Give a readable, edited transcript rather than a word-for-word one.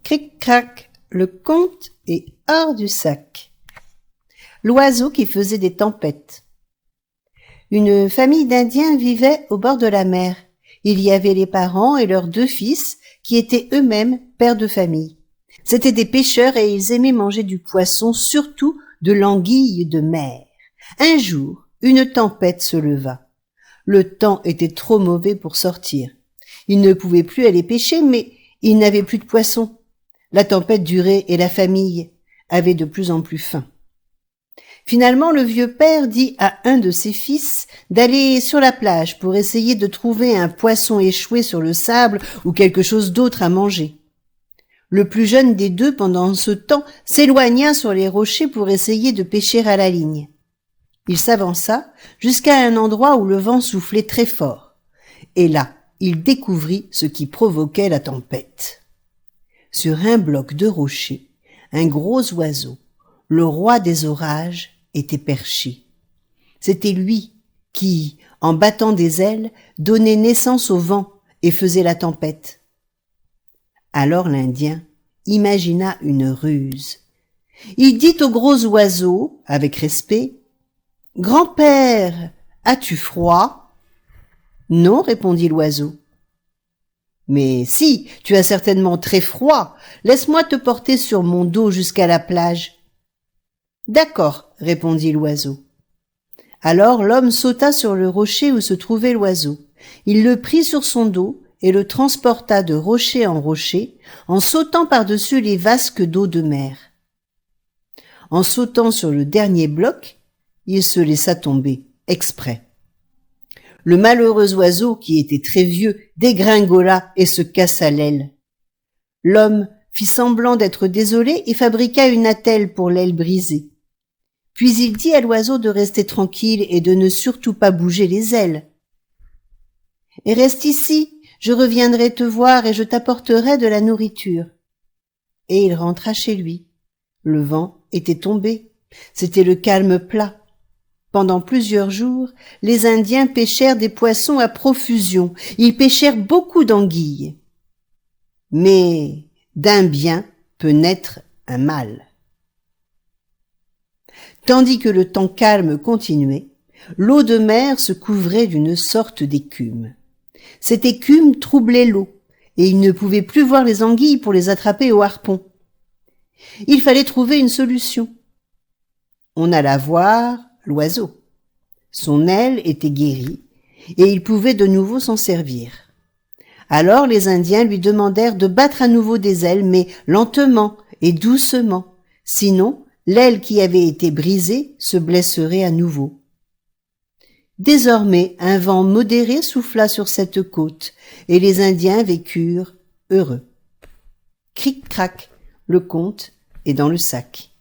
Cric-crac, le conte est hors du sac. L'oiseau qui faisait des tempêtes. Une famille d'Indiens vivait au bord de la mer. Il y avait les parents et leurs 2 fils qui étaient eux-mêmes pères de famille. C'étaient des pêcheurs et ils aimaient manger du poisson, surtout de l'anguille de mer. Un jour, une tempête se leva. Le temps était trop mauvais pour sortir. Ils ne pouvaient plus aller pêcher, mais ils n'avaient plus de poisson. La tempête durait et la famille avait de plus en plus faim. Finalement, le vieux père dit à un de ses fils d'aller sur la plage pour essayer de trouver un poisson échoué sur le sable ou quelque chose d'autre à manger. Le plus jeune des 2, pendant ce temps, s'éloigna sur les rochers pour essayer de pêcher à la ligne. Il s'avança jusqu'à un endroit où le vent soufflait très fort. Et là, il découvrit ce qui provoquait la tempête. Sur un bloc de rocher, un gros oiseau, le roi des orages, était perché. C'était lui qui, en battant des ailes, donnait naissance au vent et faisait la tempête. Alors l'Indien imagina une ruse. Il dit au gros oiseau, avec respect, « Grand-père, as-tu froid ?» « Non, répondit l'oiseau. « Mais si, tu as certainement très froid. Laisse-moi te porter sur mon dos jusqu'à la plage. »« D'accord, répondit l'oiseau. Alors l'homme sauta sur le rocher où se trouvait l'oiseau. Il le prit sur son dos et le transporta de rocher en rocher, en sautant par-dessus les vasques d'eau de mer. En sautant sur le dernier bloc, il se laissa tomber, exprès. Le malheureux oiseau, qui était très vieux, dégringola et se cassa l'aile. L'homme fit semblant d'être désolé et fabriqua une attelle pour l'aile brisée. Puis il dit à l'oiseau de rester tranquille et de ne surtout pas bouger les ailes. « Et reste ici, je reviendrai te voir et je t'apporterai de la nourriture. » Et il rentra chez lui. Le vent était tombé. C'était le calme plat. Pendant plusieurs jours, les Indiens pêchèrent des poissons à profusion. Ils pêchèrent beaucoup d'anguilles. Mais d'un bien peut naître un mal. Tandis que le temps calme continuait, l'eau de mer se couvrait d'une sorte d'écume. Cette écume troublait l'eau, et il ne pouvait plus voir les anguilles pour les attraper au harpon. Il fallait trouver une solution. On alla voir l'oiseau. Son aile était guérie, et il pouvait de nouveau s'en servir. Alors les Indiens lui demandèrent de battre à nouveau des ailes, mais lentement et doucement, sinon l'aile qui avait été brisée se blesserait à nouveau. Désormais, un vent modéré souffla sur cette côte, et les Indiens vécurent heureux. Cric-crac, le conte est dans le sac.